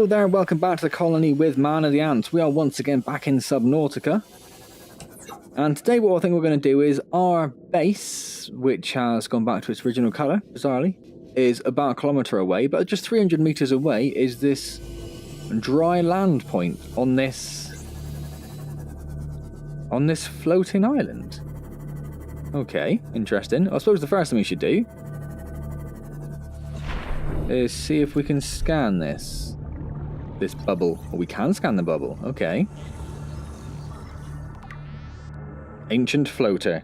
Hello there, welcome back to the colony with Man of the Antz. We are once again back in Subnautica. And today what I think we're going to do is our base, which has gone back to its original colour, bizarrely, is about a kilometre away, but just 300 metres away is this dry land point on this floating island. Okay, interesting. I suppose the first thing we should do is see if we can scan this bubble. Well, we can scan the bubble. Okay. Ancient floater.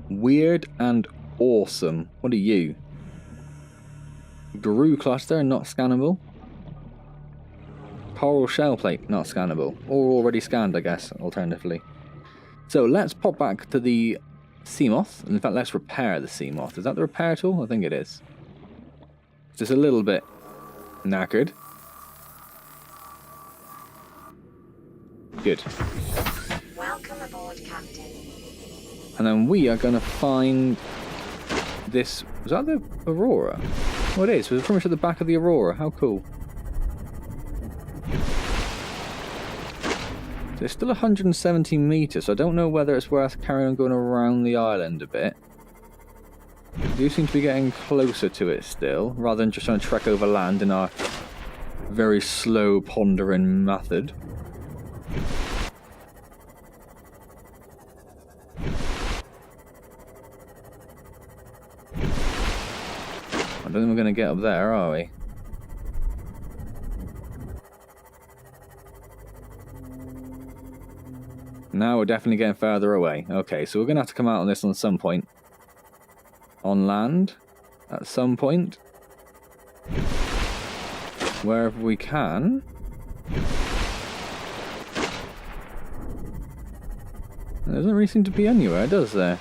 Weird and awesome. What are you? Guru cluster, not scannable. Coral shell plate, not scannable. Or already scanned, I guess, alternatively. So let's pop back to the Seamoth. In fact, let's repair the Seamoth. Is that the repair tool? I think it is. Just a little bit knackered. Good. Welcome aboard, Captain. And then we are going to find this... Was that the Aurora? Oh, it is. We're pretty much at the back of the Aurora. How cool. So it's still 170 metres, so I don't know whether it's worth carrying on going around the island a bit. We do seem to be getting closer to it still, rather than just trying to trek over land in our very slow pondering method. I don't think we're going to get up there, are we? Now we're definitely getting further away. Okay, so we're going to have to come out on this on some point. On land, at some point, wherever we can. There doesn't really seem to be anywhere, does there?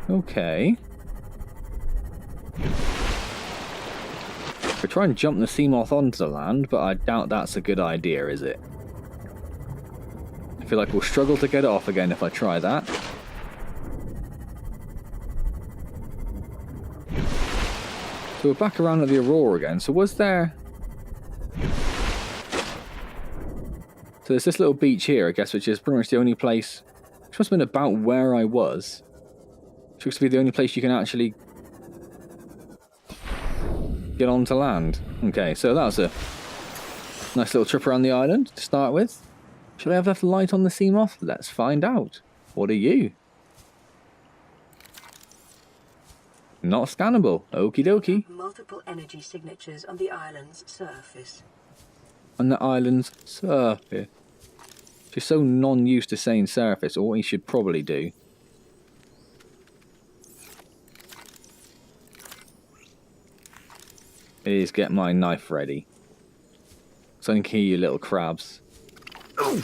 Okay. We'll try and jump the Seamoth onto the land, but I doubt that's a good idea, is it? I feel like we'll struggle to get it off again if I try that. So we're back around at the Aurora again. So was there... So there's this little beach here, I guess, which is pretty much the only place... Which must have been about where I was. Which looks to be the only place you can actually... get onto land. Okay, so that was a nice little trip around the island to start with. Should I have left light on the Seamoth? Let's find out. What are you? Not scannable. Okie dokie. Multiple energy signatures on the island's surface. On the island's surface. She's so non-used to saying surface, or what you should probably do. Is get my knife ready. So I can kill you little crabs. Oh.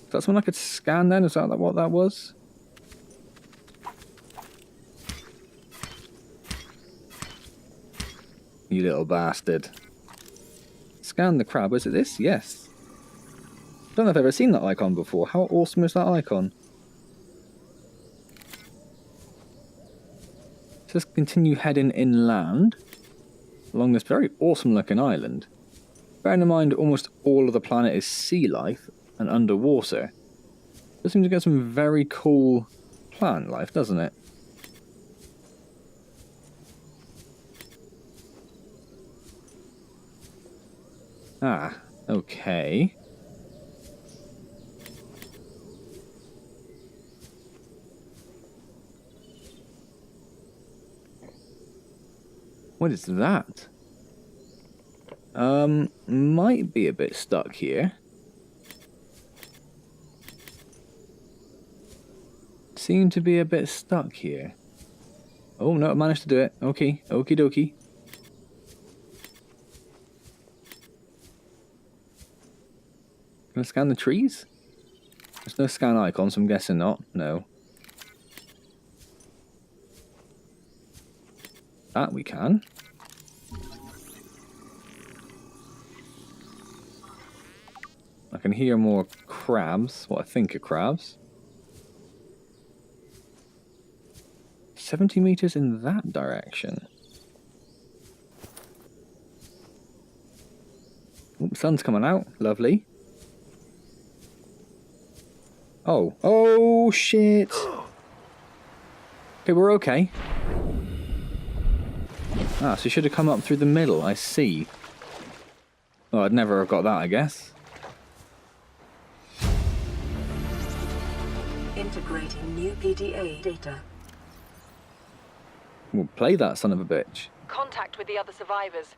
Is that something I could scan then? Is that what that was? You little bastard. Scan the crab. Is it this? Yes. I don't know if I've ever seen that icon before. How awesome is that icon? Let's continue heading inland along this very awesome looking island. Bearing in mind almost all of the planet is sea life and underwater. It seems to get some very cool plant life, doesn't it? Ah, okay. What is that? Might be a bit stuck here. Seem to be a bit stuck here. Oh no, I managed to do it. Okay, okie dokie. Can I scan the trees? There's no scan icon, so I'm guessing not. No. That we can. I can hear more crabs, what I think are crabs. 70 meters in that direction. Ooh, sun's coming out. Lovely. Oh. Oh, shit. Okay, we're okay. Ah, so you should have come up through the middle. I see. Oh, I'd never have got that, I guess. Integrating new PDA data. We'll play that son of a bitch. Contact with the other survivors.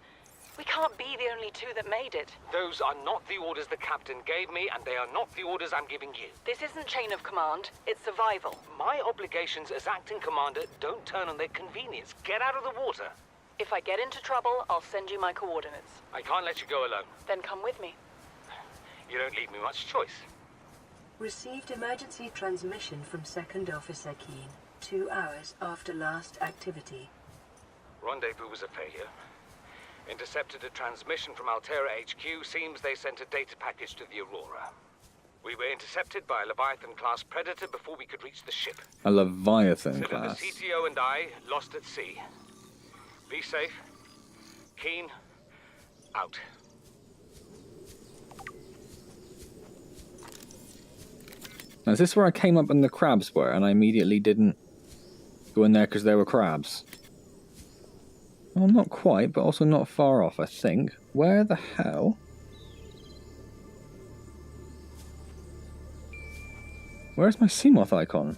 We can't be the only two that made it. Those are not the orders the captain gave me, and they are not the orders I'm giving you. This isn't chain of command, it's survival. My obligations as acting commander don't turn on their convenience. Get out of the water. If I get into trouble, I'll send you my coordinates. I can't let you go alone. Then come with me. You don't leave me much choice. Received emergency transmission from Second Officer Keen, 2 hours after last activity. Rendezvous was a failure. Intercepted a transmission from Altera HQ. Seems they sent a data package to the Aurora. We were intercepted by a Leviathan-class predator before we could reach the ship. A Leviathan So then the class. CTO and I lost at sea. Be safe. Keen. Out. Now, is this where I came up and the crabs were, and I immediately didn't go in there because there were crabs? Well, not quite, but also not far off, I think. Where the hell? Where's my Seamoth icon?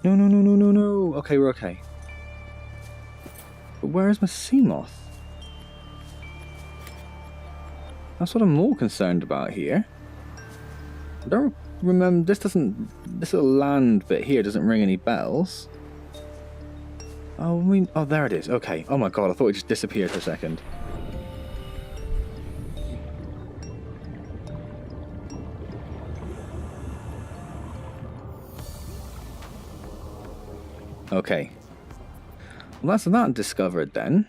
No, no, no, no, no, no. Okay, we're okay. But where is my Seamoth? That's what I'm more concerned about here. I don't remember, this little land bit here doesn't ring any bells. Oh, oh, there it is. Okay. Oh my god, I thought it just disappeared for a second. Okay. Well, that's that discovered then.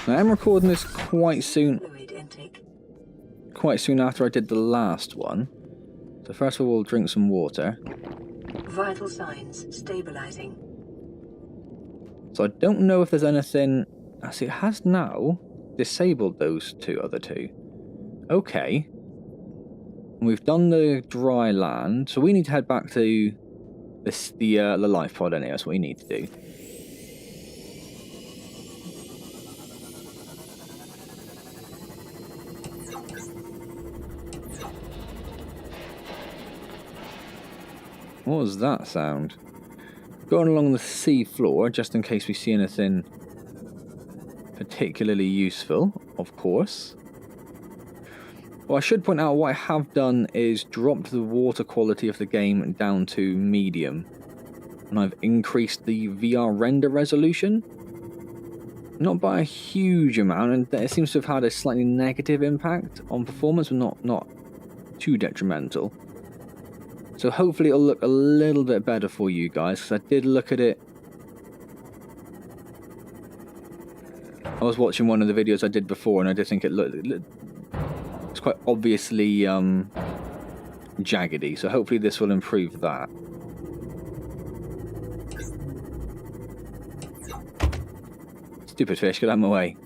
Now, I'm recording this quite soon. Fluid intake. Quite soon after I did the last one. So first of all, we'll drink some water. Vital signs stabilizing. So I don't know if there's anything... Actually, it has now disabled those other two. Okay. And we've done the dry land, so we need to head back to the life pod anyway. That's what we need to do. What was that sound? Going along the sea floor, just in case we see anything particularly useful, of course. Well, I should point out what I have done is dropped the water quality of the game down to medium. And I've increased the VR render resolution. Not by a huge amount, and it seems to have had a slightly negative impact on performance, but not too detrimental. So hopefully it'll look a little bit better for you guys, because I did look at it. I was watching one of the videos I did before, and I did think it looked it's quite obviously jaggedy, so hopefully this will improve that. Stupid fish, get out of my way.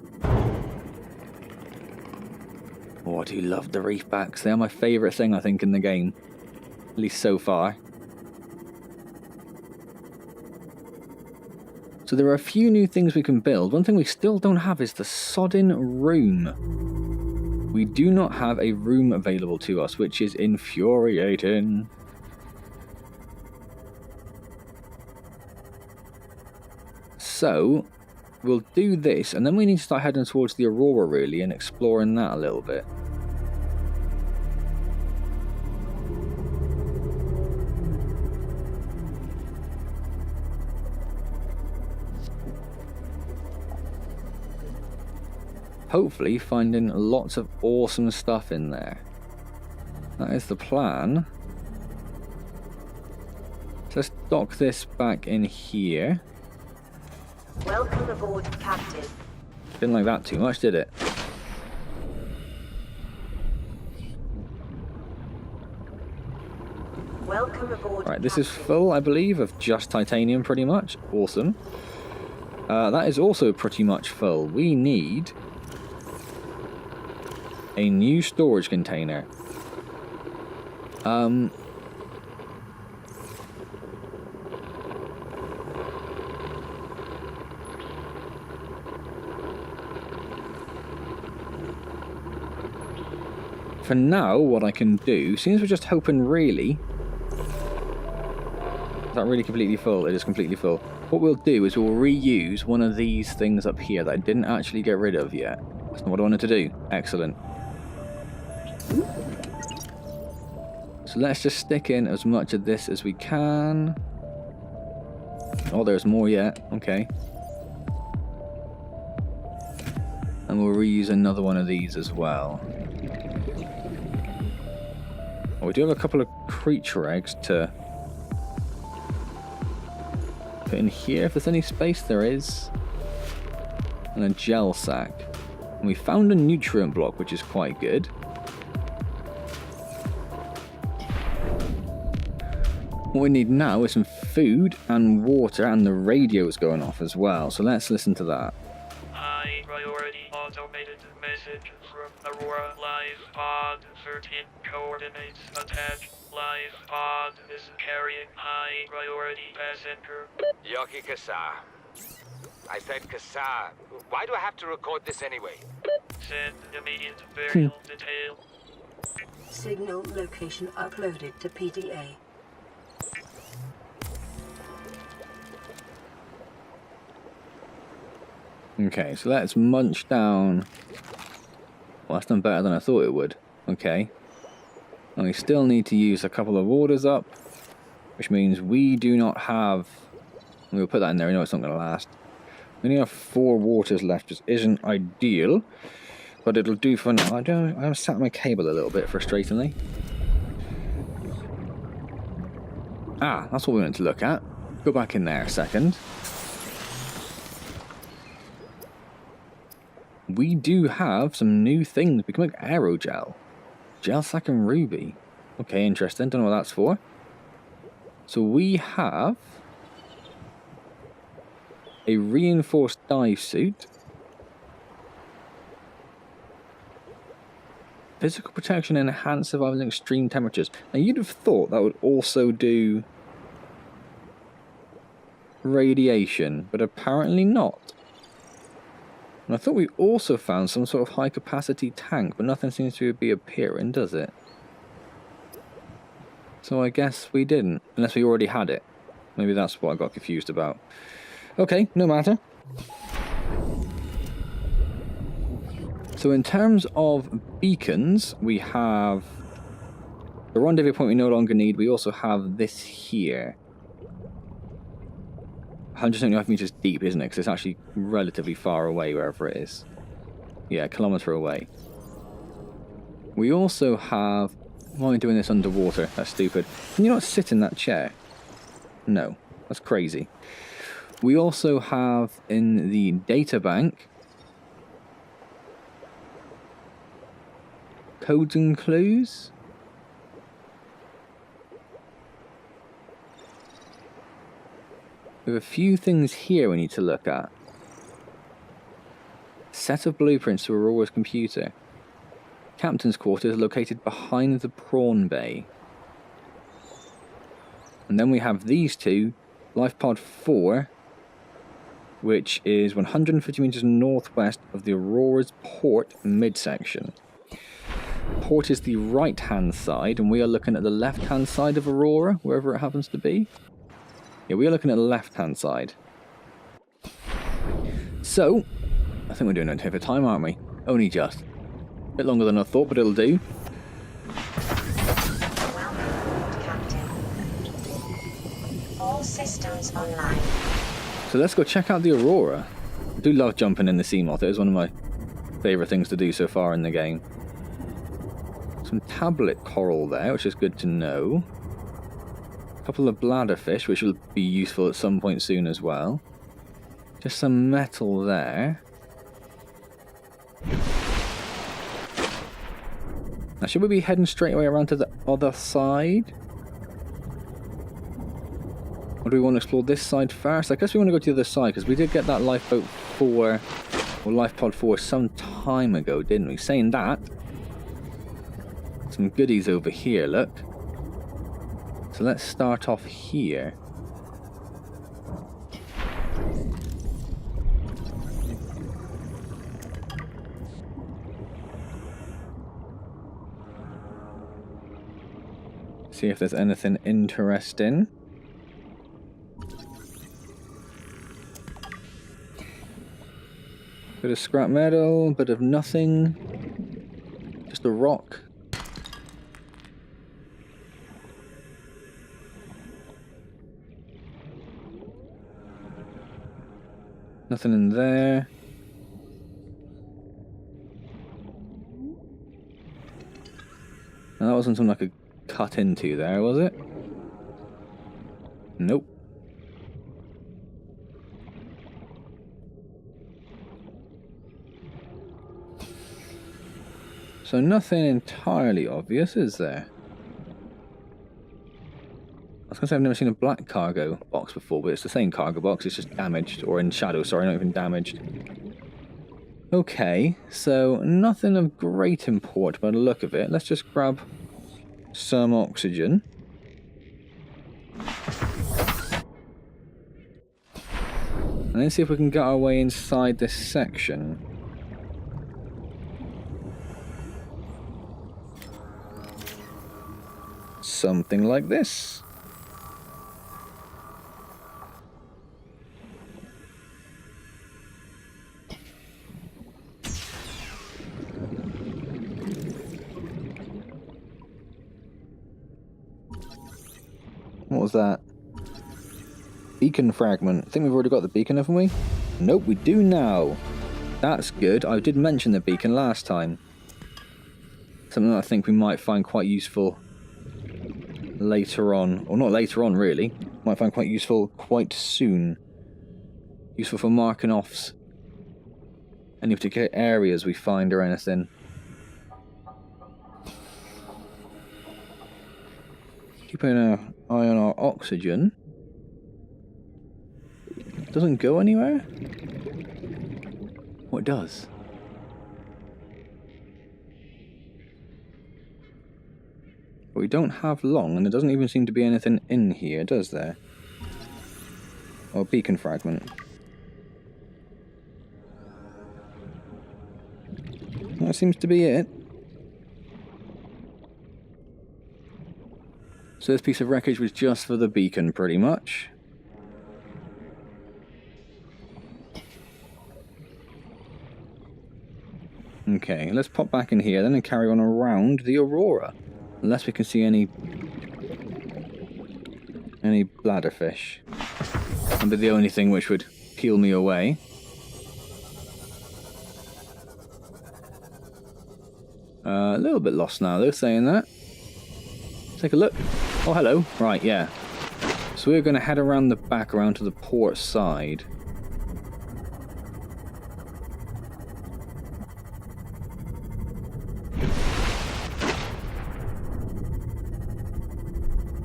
Oh, I do love the reef backs. They are my favourite thing, I think, in the game. At least so far. So there are a few new things we can build. One thing we still don't have is the sodding room. We do not have a room available to us, which is infuriating. So, we'll do this, and then we need to start heading towards the Aurora, really, and exploring that a little bit. Hopefully finding lots of awesome stuff in there. That is the plan. So let's dock this back in here. Welcome aboard, Captain. Didn't like that too much, did it? Welcome aboard. Right, this is full, I believe, of just titanium pretty much. Awesome. That is also pretty much full. We need a new storage container. For now, what I can do, since we're just hoping really... Is that really completely full? It is completely full. What we'll do is we'll reuse one of these things up here that I didn't actually get rid of yet. That's not what I wanted to do. Excellent. So let's just stick in as much of this as we can. Oh, there's more yet. Okay. And we'll reuse another one of these as well. Oh, we do have a couple of creature eggs to put in here if there's any space. There is. And a gel sack. And we found a nutrient block, which is quite good. What we need now is some food and water, and the radio's going off as well. So let's listen to that. High priority automated message from Aurora Live Pod 13 coordinates attached. Live Pod is carrying high priority passenger. Yoki Kasa. I said Kasa. Why do I have to record this anyway? Send immediate burial detail. Signal location uploaded to PDA. Okay, so let's munch down. Well, that's done better than I thought it would. Okay. And we still need to use a couple of orders up, which means we do not have... We'll put that in there, we know it's not going to last. We only have 4 waters left, which isn't ideal, but it'll do for now. I sat my cable a little bit, frustratingly. Ah, that's what we wanted to look at. Go back in there a second. We do have some new things. We can make aerogel. Gel sack and ruby. Okay, interesting. Don't know what that's for. So we have a reinforced dive suit. Physical protection and enhanced survival in extreme temperatures. Now you'd have thought that would also do radiation, but apparently not. And I thought we also found some sort of high capacity tank, but nothing seems to be appearing, does it? So I guess we didn't, unless we already had it. Maybe that's what I got confused about. Okay, no matter. So in terms of beacons, we have the rendezvous point we no longer need. We also have this here. 175 meters deep, isn't it? Because it's actually relatively far away, wherever it is. Yeah, a kilometer away. We also have... Why am I doing this underwater? That's stupid. Can you not sit in that chair? No, that's crazy. We also have in the data bank codes and clues. We have a few things here we need to look at. Set of blueprints to Aurora's computer. Captain's quarters located behind the prawn bay. And then we have these two. Life pod 4, which is 150 meters northwest of the Aurora's port midsection. Port is the right hand side, and we are looking at the left hand side of Aurora, wherever it happens to be. Yeah, we are looking at the left-hand side. So, I think we're doing okay for time, aren't we? Only just. A bit longer than I thought, but it'll do. Welcome, Captain. All systems online. So let's go check out the Aurora. I do love jumping in the Seamoth. It is one of my favourite things to do so far in the game. Some tablet coral there, which is good to know. Couple of bladderfish, which will be useful at some point soon as well. Just some metal there. Now, should we be heading straight away around to the other side? Or do we want to explore this side first? I guess we want to go to the other side, because we did get that lifeboat 4, or life pod 4 some time ago, didn't we? Saying that, some goodies over here, look. So let's start off here. See if there's anything interesting. Bit of scrap metal, bit of nothing. Just a rock. Nothing in there. Now, that wasn't something I could cut into there, was it? Nope. So nothing entirely obvious, is there? I was going to say I've never seen a black cargo box before, but it's the same cargo box, it's just damaged, or in shadow, sorry, not even damaged. Okay, so nothing of great import by the look of it. Let's just grab some oxygen. And then see if we can get our way inside this section. Something like this. What was that? Beacon fragment. I think we've already got the beacon, haven't we? Nope, we do now. That's good. I did mention the beacon last time. Something that I think we might find quite useful later on. Or not later on, really. Might find quite useful quite soon. Useful for marking off any particular areas we find or anything. Keeping an eye on our oxygen. Doesn't go anywhere? What does? But we don't have long, and there doesn't even seem to be anything in here, does there? Or beacon fragment. That seems to be it. So this piece of wreckage was just for the beacon, pretty much. Okay, let's pop back in here then and carry on around the Aurora. Unless we can see any bladderfish. That'd be the only thing which would peel me away. A little bit lost now though, saying that. Take a look. Oh, hello. Right, yeah. So we're going to head around the back, around to the port side.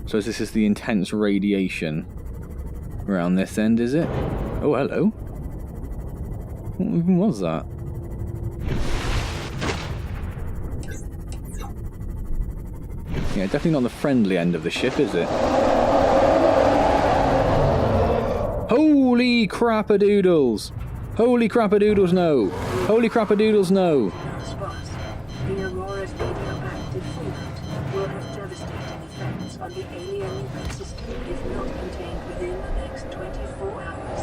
So this is the intense radiation around this end, is it? Oh, hello. What even was that? Yeah, definitely not the friendly end of the ship, is it? Holy crap-a-doodles! Holy crap-a-doodles, no! Holy crap-a-doodles, no! Spots. The Aurora's radioactive fallout will have devastating effects on the alien ecosystem if not contained within the next 24 hours.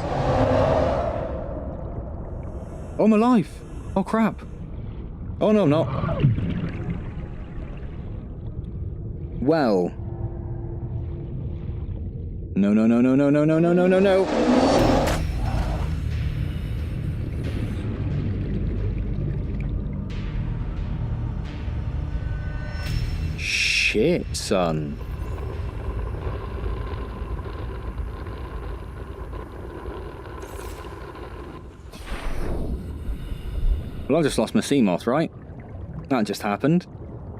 Oh, my life! Oh, crap! Oh, no, I'm not. Well. No, no, no, no, no, no, no, no, no, no, no. Shit, son. Well, I just lost my sea moth, right? That just happened.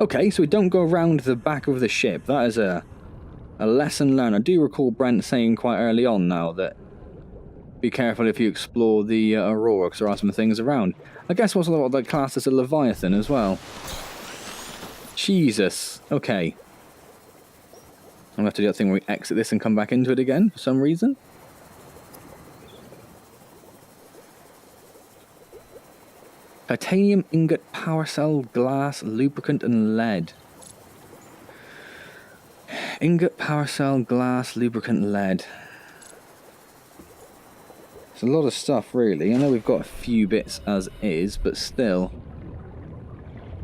Okay, so we don't go around the back of the ship. That is a lesson learned. I do recall Brent saying quite early on now that be careful if you explore the Aurora, because there are some things around. I guess what's a lot of that class as a leviathan as well. Jesus. Okay. I'm going to have to do that thing where we exit this and come back into it again for some reason. Titanium, ingot, power cell, glass, lubricant, and lead. Ingot, power cell, glass, lubricant, lead. It's a lot of stuff, really. I know we've got a few bits as is, but still.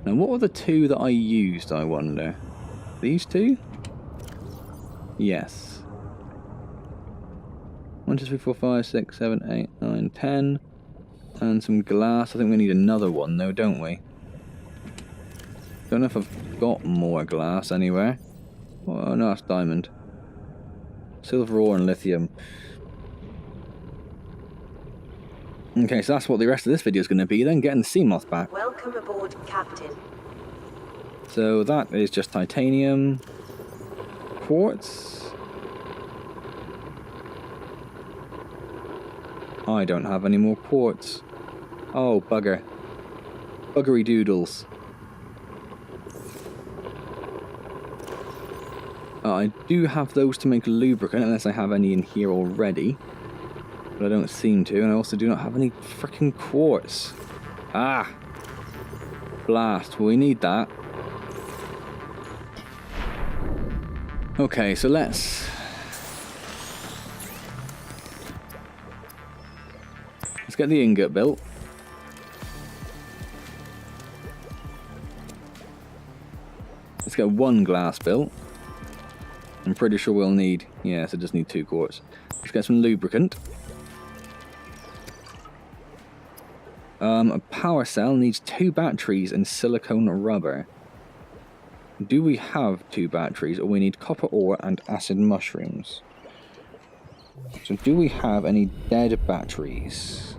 Now, what were the two that I used, I wonder? These two? Yes. 1, 2, 3, 4, 5, 6, 7, 8, 9, 10. And some glass. I think we need another one, though, don't we? Don't know if I've got more glass anywhere. Oh, no, that's diamond. Silver ore and lithium. Okay, so that's what the rest of this video is going to be then, getting the sea moth back. Welcome aboard, Captain. So that is just titanium, quartz. I don't have any more quartz. Oh, bugger. Buggery doodles. I do have those to make lubricant, unless I have any in here already. But I don't seem to, and I also do not have any freaking quartz. Ah! Blast, well, we need that. Okay, so let's get the ingot built. Let's get one glass built. I'm pretty sure we'll need, yes, I just need 2 quartz. Let's get some lubricant. A power cell needs 2 batteries and silicone rubber. Do we have 2 batteries, or we need copper ore and acid mushrooms? So do we have any dead batteries?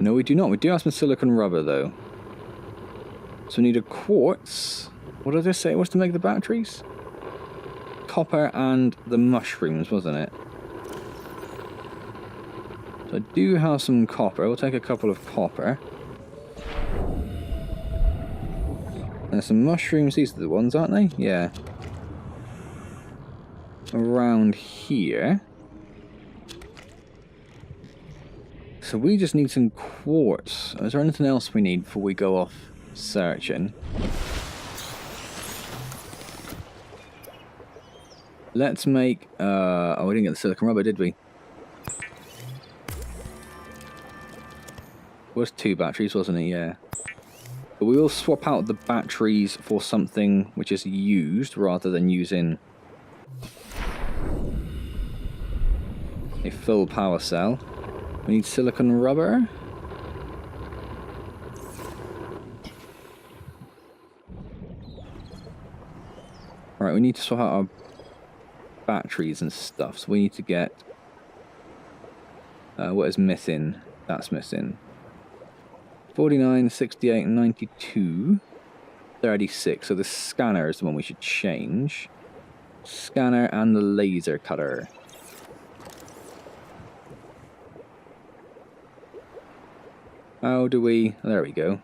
No, we do not. We do have some silicone rubber, though. So we need a quartz. What did I say it was to make the batteries? Copper and the mushrooms, wasn't it? So I do have some copper. We'll take a couple of copper. And some mushrooms. These are the ones, aren't they? Yeah. Around here. So we just need some quartz. Is there anything else we need before we go off searching? Let's make... oh, we didn't get the silicone rubber, did we? It was 2 batteries, wasn't it? Yeah. But we will swap out the batteries for something which is used, rather than using a full power cell. We need silicone rubber. Alright, we need to swap out our batteries and stuff. So we need to get... what is missing? That's missing. 49, 68, 92, 36. So the scanner is the one we should change. Scanner and the laser cutter. How do we... There we go.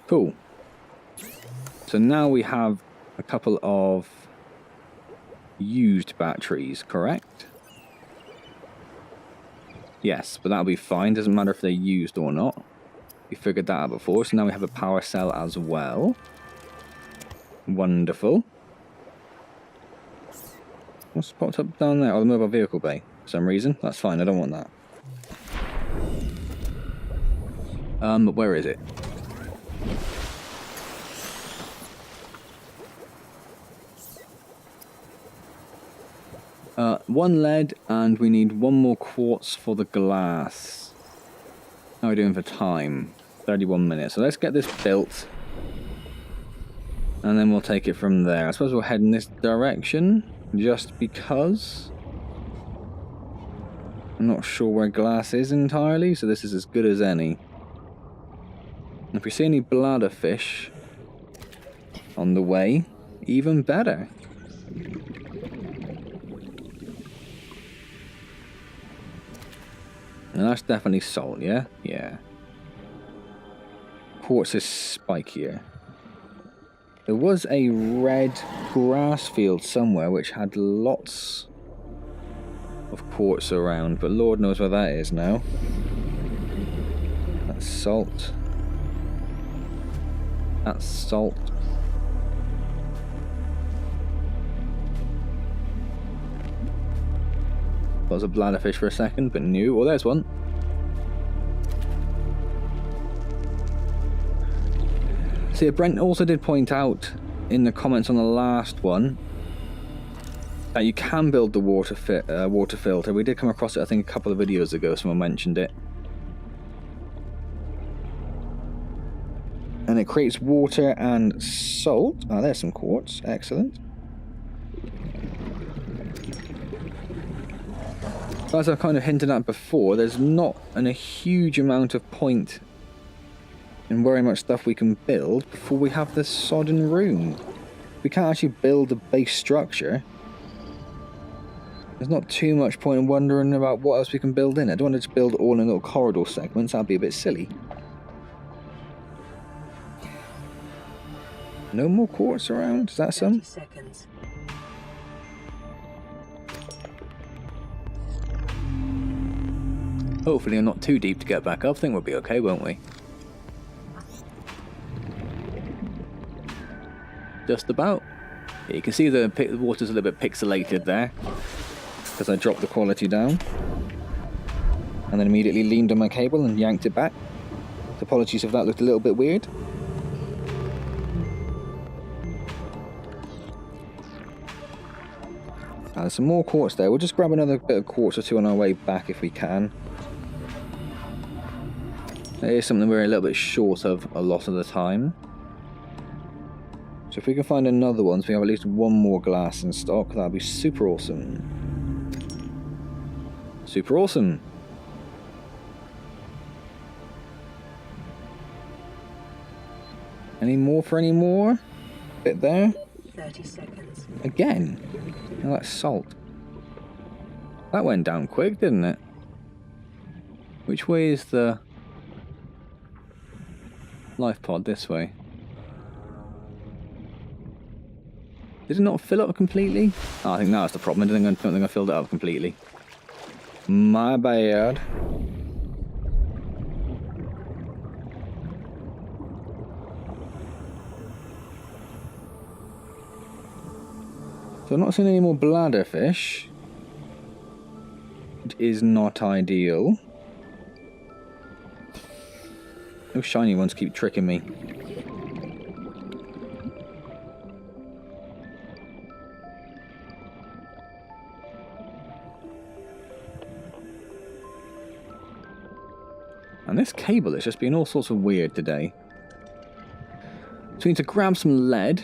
Cool. So now we have a couple of used batteries, correct? Yes, but that'll be fine. Doesn't matter if they're used or not. We figured that out before. So now we have a power cell as well. Wonderful. What's popped up down there? Oh, the mobile vehicle bay. For some reason. That's fine. I don't want that. But where is it? One lead, and we need 1 more quartz for the glass. How are we doing for time? 31 minutes. So let's get this built. And then we'll take it from there. I suppose we'll head in this direction. Just because. I'm not sure where glass is entirely. So this is as good as any. If we see any bladderfish on the way, even better. And that's definitely salt, yeah? Yeah. Quartz is spikier. There was a red grass field somewhere which had lots of quartz around, but Lord knows where that is now. That's salt. That's salt. Was a bladderfish for a second, but no. Oh, there's one. See, Brent also did point out in the comments on the last one that you can build the water filter. We did come across it, I think, a couple of videos ago. Someone mentioned it. And it creates water and salt. Ah, there's some quartz. Excellent. As I've kind of hinted at before, there's not a huge amount of point in very much stuff we can build before we have this sodden room. We can't actually build a base structure. There's not too much point in wondering about what else we can build in it. I don't want to just build all in little corridor segments. That'd be a bit silly. No more quartz around? Is that some? 30 seconds. Hopefully I'm not too deep to get back up. I think we'll be okay, won't we? Just about. Yeah, you can see the water's a little bit pixelated there because I dropped the quality down and then immediately leaned on my cable and yanked it back. So apologies if that looked a little bit weird. There's some more quartz there. We'll just grab another bit of quartz or two on our way back if we can. It is something we're a little bit short of a lot of the time. So if we can find another one, so we have at least one more glass in stock, that'd be super awesome. Super awesome. Any more for any more? Bit there. 30 seconds. Again. Oh, that's salt. That went down quick, didn't it? Which way is the life pod? This way. Did it not fill up completely? Oh, I think that was the problem. I don't think I filled it up completely. My bad. So I'm not seeing any more bladderfish. It is not ideal. Those shiny ones keep tricking me. And this cable is just being all sorts of weird today. So we need to grab some lead.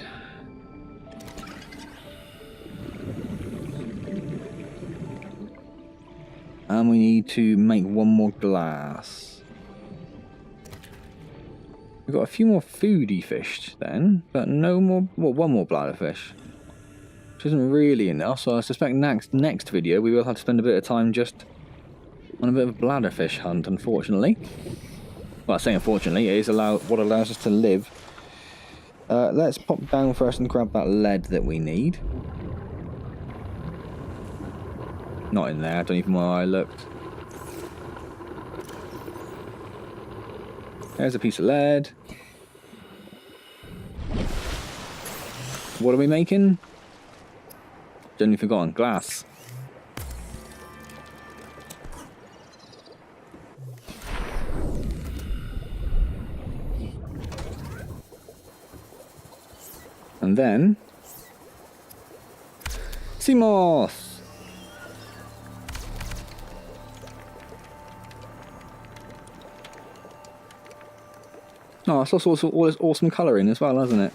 And we need to make one more glass. We've got a few more foodie fish then, but no more, well, one more bladderfish. Which isn't really enough, so I suspect next video we will have to spend a bit of time just on a bit of a bladderfish hunt, unfortunately. Well, I say unfortunately, it is what allows us to live. Let's pop down first and grab that lead that we need. Not in there, I don't even know where I looked. There's a piece of lead. What are we making? Generally forgotten. Glass. And then sea moss. Oh, it's also all this awesome colouring as well, hasn't it?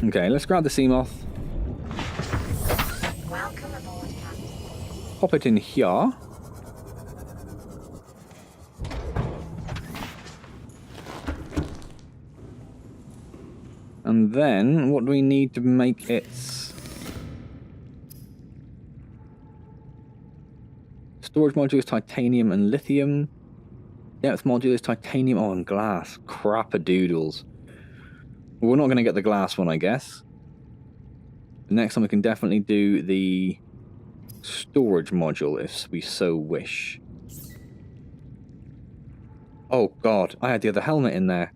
Okay, let's grab the sea moth. Welcome aboard, Captain. Pop it in here. And then, what do we need to make it? Storage module is titanium and lithium. Depth module is titanium, oh, and glass. Crap-a-doodles. Well, we're not going to get the glass one, I guess. The next time we can definitely do the storage module, if we so wish. Oh, God. I had the other helmet in there.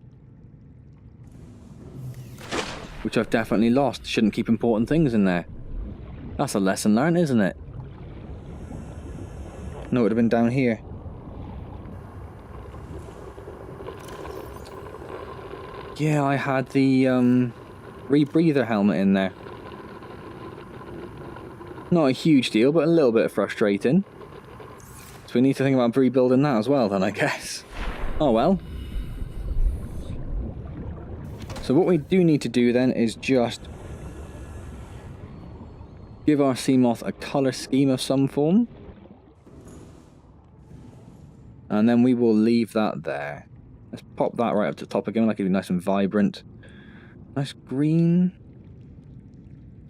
Which I've definitely lost. Shouldn't keep important things in there. That's a lesson learned, isn't it? No, it would have been down here. Yeah, I had the rebreather helmet in there. Not a huge deal, but a little bit frustrating. So we need to think about rebuilding that as well then, I guess. Oh well. So what we do need to do then is just give our Seamoth a colour scheme of some form. And then we will leave that there. Let's pop that right up to the top again, like it'll be nice and vibrant. Nice green.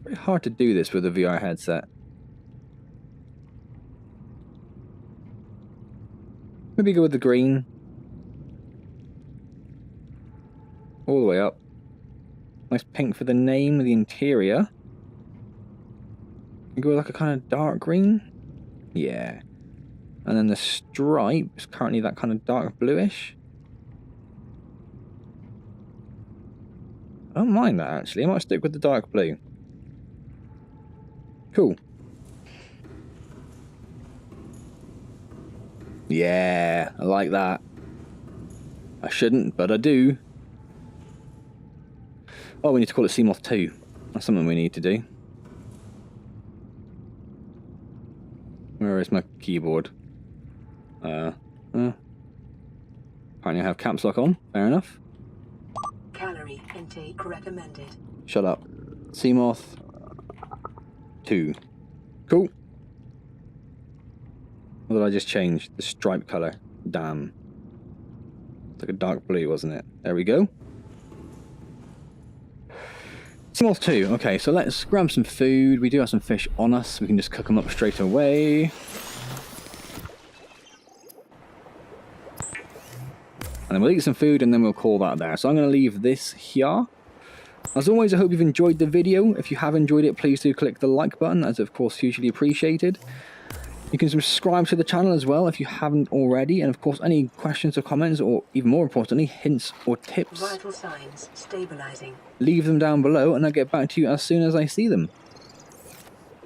Very hard to do this with a VR headset. Maybe go with the green. All the way up. Nice pink for the name of the interior. Go with like a kind of dark green. Yeah. And then the stripe is currently that kind of dark bluish. I don't mind that actually. I might stick with the dark blue. Cool. Yeah, I like that. I shouldn't, but I do. Oh, we need to call it Seamoth 2. That's something we need to do. Where is my keyboard? Apparently I have caps lock on. Fair enough. Calorie intake recommended. Shut up. Seamoth 2. Cool. What did I just change? The stripe colour. Damn. It's like a dark blue, wasn't it? There we go. Seamoth 2. Okay, so let's grab some food. We do have some fish on us. We can just cook them up straight away. And then we'll eat some food and then we'll call that there. So I'm going to leave this here. As always, I hope you've enjoyed the video. If you have enjoyed it, please do click the like button, as of course hugely appreciated. You can subscribe to the channel as well if you haven't already. And of course, any questions or comments, or even more importantly, hints or tips, Vital signs stabilizing. leave them down below and I'll get back to you as soon as I see them.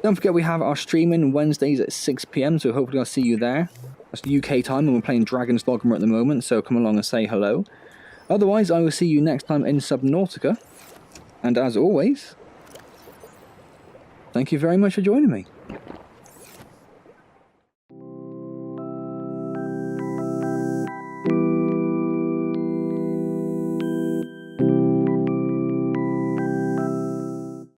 Don't forget we have our streaming Wednesdays at 6 PM, so hopefully I'll see you there. That's UK time and we're playing Dragon's Dogma at the moment, so come along and say hello. Otherwise, I will see you next time in Subnautica. And as always, thank you very much for joining me.